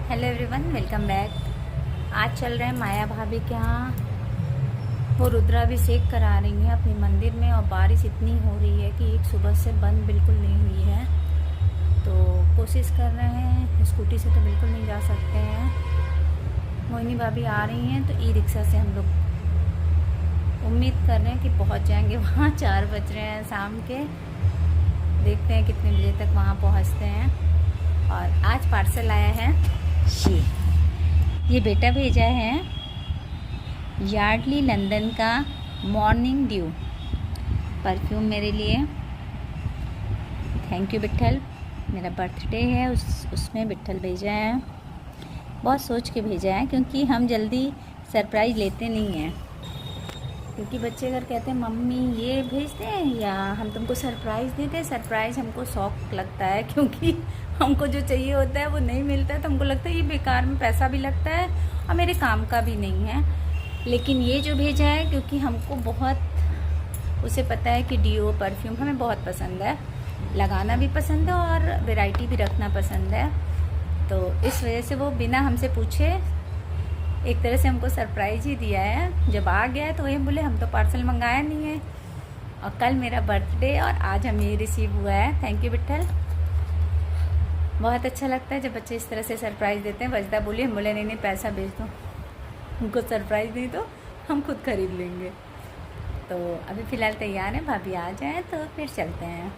Hello everyone, welcome back. आज चल रहे हैं माया भाभी के यहाँ। वो रुद्राभिषेक करा रही हैं अपनी मंदिर में और बारिश इतनी हो रही है कि एक सुबह से बंद बिल्कुल नहीं हुई है। तो कोशिश कर रहे हैं, स्कूटी से तो बिल्कुल नहीं जा सकते हैं। मोहिनी भाभी आ रही हैं तो ई रिक्शा से हम लोग उम्मीद कर रहे हैं कि पहुँच जाएंगे वहाँ। 4 बज रहे हैं शाम के। देखते हैं कितने बजे तक वहाँ पहुँचते हैं। और आज पार्सल आया है, ये बेटा भेजा है यार्डली लंदन का मॉर्निंग ड्यू परफ्यूम मेरे लिए। थैंक यू विट्ठल, मेरा बर्थडे है उसमें विट्ठल भेजा है। बहुत सोच के भेजा है क्योंकि हम जल्दी सरप्राइज़ लेते नहीं हैं। क्योंकि बच्चे अगर कहते हैं मम्मी ये भेज दें या हम तुमको सरप्राइज़ देते हैं, सरप्राइज़ हमको शौक लगता है क्योंकि हमको जो चाहिए होता है वो नहीं मिलता है। तो हमको लगता है ये बेकार में पैसा भी लगता है और मेरे काम का भी नहीं है। लेकिन ये जो भेजा है क्योंकि हमको बहुत, उसे पता है कि डीओ परफ्यूम हमें बहुत पसंद है, लगाना भी पसंद है और वैरायटी भी रखना पसंद है। तो इस वजह से वो बिना हमसे पूछे एक तरह से हमको सरप्राइज़ ही दिया है। जब आ गया है तो वही बोले हम तो पार्सल मंगाया नहीं है। और कल मेरा बर्थडे और आज हमें ये रिसीव हुआ है। Thank you Vitthal. बहुत अच्छा लगता है जब बच्चे इस तरह से सरप्राइज़ देते हैं। वजदा बोली, हम बोले नहीं पैसा भेज दो, हमको सरप्राइज़ नहीं दो, हम खुद खरीद लेंगे। तो अभी फ़िलहाल तैयार हैं, भाभी आ जाएँ तो फिर चलते हैं।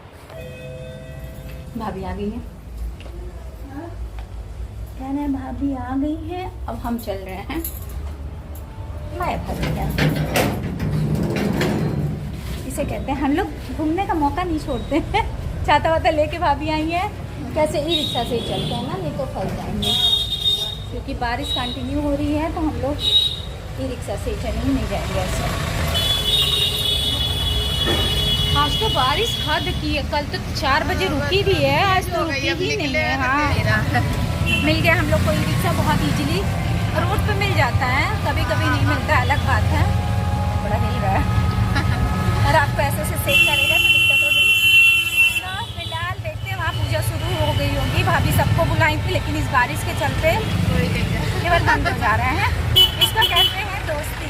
भाभी आ गई हैं, कह रहे हैं भाभी आ गई हैं। अब हम चल रहे हैं माया भाभी क्या, इसे कहते हैं हम लोग घूमने का मौका नहीं छोड़ते हैं। छाता वाता लेके भाभी आई है, कैसे ई रिक्शा से ही चलते हैं ना, नहीं तो फंस जाएंगे। क्योंकि बारिश कंटिन्यू हो रही है तो हम लोग ई रिक्शा से ही चलेंगे, नहीं जाएंगे ऐसे। आज तो बारिश हद की है, कल तो 4 बजे रुकी भी है, आज तो रुकी ही नहीं है। हाँ, मिल गया हम लोग को ई रिक्शा बहुत ईजिली। रोड पे मिल जाता है, कभी कभी नहीं मिलता है, अलग बात है। बड़ा हिल रहा है और आपको ऐसे से सेक करेगा तो दिक्कत हो गई। तो फिलहाल देखते हैं, वहाँ पूजा शुरू हो गई होगी। भाभी सबको बुलाई थी लेकिन इस बारिश के चलते केवल बंद हो जा रहे हैं। इसको कहते हैं दोस्ती।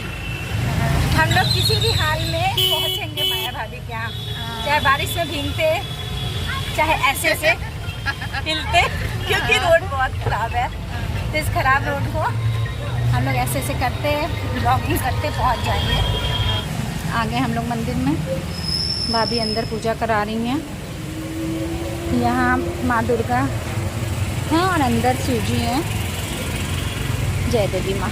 हम लोग किसी भी हाल में पहुँचेंगे माया भाभी के यहाँ, चाहे बारिश में भीगते चाहे ऐसे से हिलते, क्योंकि रोड बहुत ख़राब है। तो इस ख़राब रोड को हम लोग ऐसे ऐसे करते ब्लॉगिंग करते पहुंच जाएंगे। आगे हम लोग मंदिर में, भाभी अंदर पूजा करा रही हैं। यहाँ माँ दुर्गा हैं और अंदर शिव जी हैं, जय देवी माँ।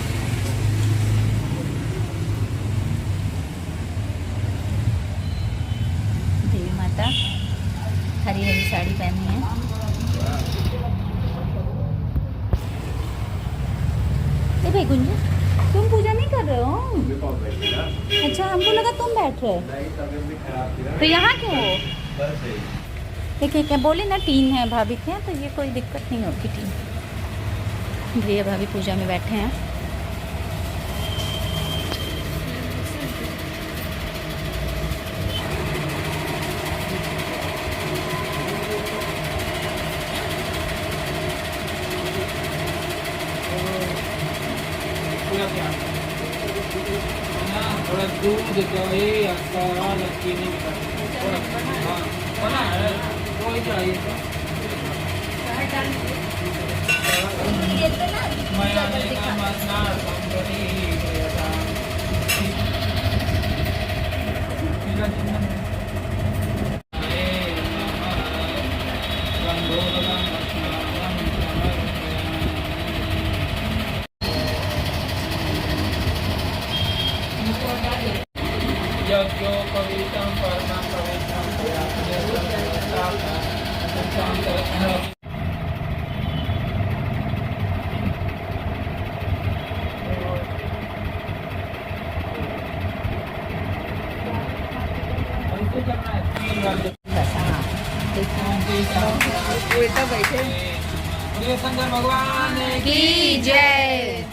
देवी माता हरी हरी साड़ी पहनी है। भाई गुंजू, तुम पूजा नहीं कर रहे हो? अच्छा, हमको लगा तुम बैठ रहे हो। तो यहाँ क्यों हो? देखिए क्या बोले ना, टीन है भाभी के, तो ये कोई दिक्कत नहीं होगी। टीन भैया भाभी पूजा में बैठे हैं। थोड़ा दूध दही अचार चीनी थोड़ा हाँ बना है वो ही चाहिए यज्ञो कवितं परमं पवित्रं शंकर भगवान की जय,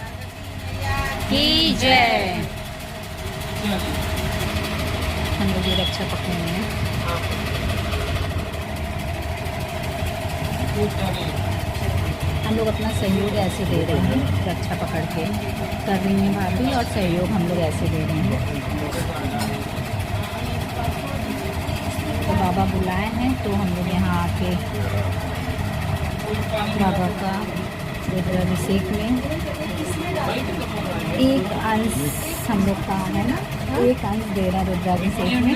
की जय। हम लोग ये रक्षा पकड़े हैं। हम लोग अपना सहयोग ऐसे दे रहे हैं, रक्षा पकड़ के कर रही हैं भाभी, और सहयोग हम लोग ऐसे दे रहे हैं। तो बाबा बुलाए हैं तो हम लोग यहाँ आके बाबा का रुद्राभिषेक में एक अंश हम लोग का है ना, एक अंश दे रहा रुद्राभिषेक में।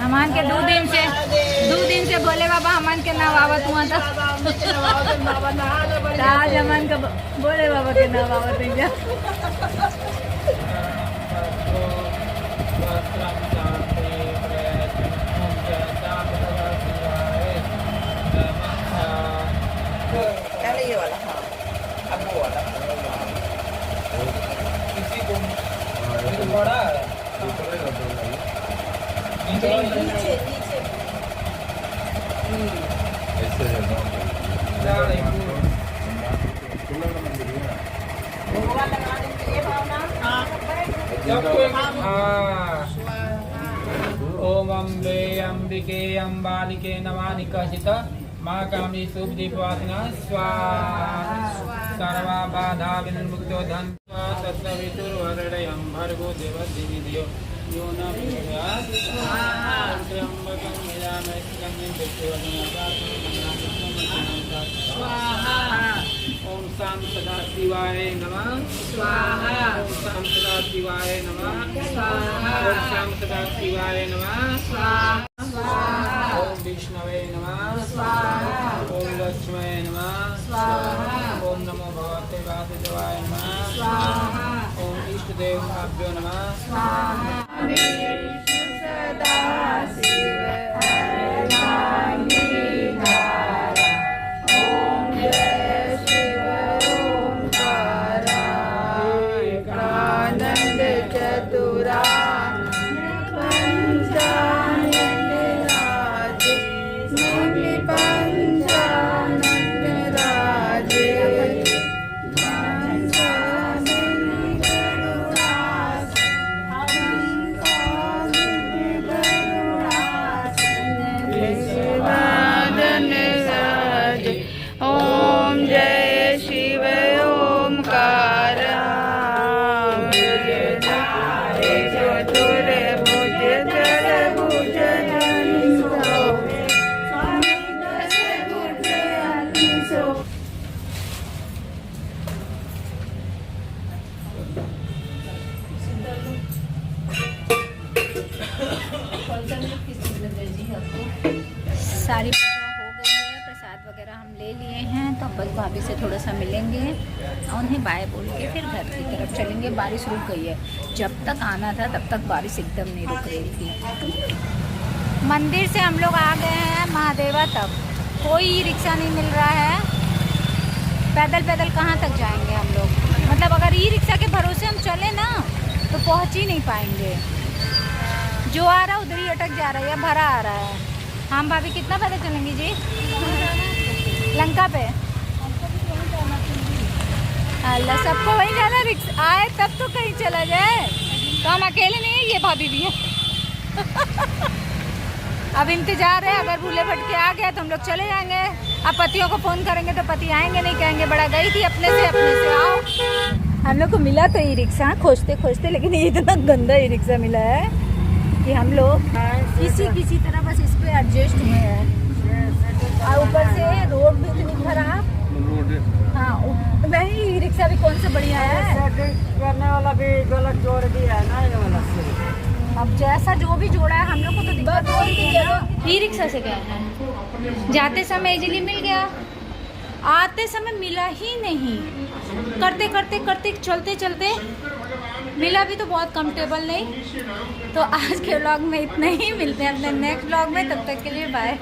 हमान के 2 दिन से बोले बाबा हमान के नाम आवत हुआ था। आज हमान का बोले बाबा के नाम आवत जा। ये वाला हाँ, अब वो वाला किसी को बड़ा नीचे नीचे ऐसे है ना ओम अम्बे अंबिके अंबालिके नमानि कचित माँ कामी शुभ दीपवासिना स्वाहा सर्वा बाधा विनिर्मुक्तो धन तत्सवितुर्वरदयं भर्गो देवस्य धियो यो न प्रचोदयात् स्वाहा त्र्यंबकं यजामहे सुगन्धिं पुष्टिवर्धनम् स्वाहा ओम शाम सदा शिवाय नमः स्वाहा ओम शाम सदा शिवाय नमः स्वाहा ओम शाम सदा शिवाय नमः स्वाहा ओम विष्णवे नमः स्वाहा ओम लक्ष्मणे नमः स्वाहा ओम नमो भगवते वासुदेवाय नमः स्वाहा ओम इष्ट देवताभ्यो नमः स्वाहा सदा शिव सारी पूजा हो गई है, प्रसाद वगैरह हम ले लिए हैं, तो बस भाभी से थोड़ा सा मिलेंगे और उन्हें बाय बोल के फिर घर की तरफ चलेंगे। बारिश रुक गई है, जब तक आना था तब तक बारिश एकदम नहीं रुक रही थी। मंदिर से हम लोग आ गए हैं महादेवा तक, कोई रिक्शा नहीं मिल रहा है। पैदल पैदल कहाँ तक जाएंगे हम लोग, मतलब अगर ई रिक्शा के भरोसे हम चले ना तो पहुँच ही नहीं पाएंगे। जो आ रहा उधर ही अटक जा रहा है, भरा आ रहा है। हम भाभी कितना पैदल चलेंगी जी? लंका पे अल्लाह सबको वहीं जाना, रिक्शा आए तब तो कहीं चला जाए। तो हम अकेले नहीं है, ये भाभी भी है। अब इंतजार है, अगर भूले भटके आ गया तो हम लोग चले जाएंगे। अब पतियों को फ़ोन करेंगे तो पति आएंगे नहीं, कहेंगे बड़ा गई थी अपने से आओ। हम लोग को मिला तो ई रिक्शा खोजते खोजते, लेकिन ये इतना गंदा ई रिक्शा मिला है कि हम लोग किसी तरह बस इस पे एडजस्ट हुए हैं। और ऊपर से रोड भी इतनी खराब। हाँ नहीं, ई रिक्शा भी कौन सा बढ़िया है, करने वाला भी गलत जोड़ दिया है ना ये वाला। अब जैसा जो भी जोड़ा है हम लोग को तो दिक्कत हो रही है ना। ई रिक्शा से गया है, जाते समय इजीली मिल गया, आते समय मिला ही नहीं। करते करते करते चलते चलते मिला भी तो बहुत कंफर्टेबल नहीं। तो आज के व्लॉग में इतना ही, मिलते हैं अपने नेक्स्ट व्लॉग में, तब तक के लिए बाय।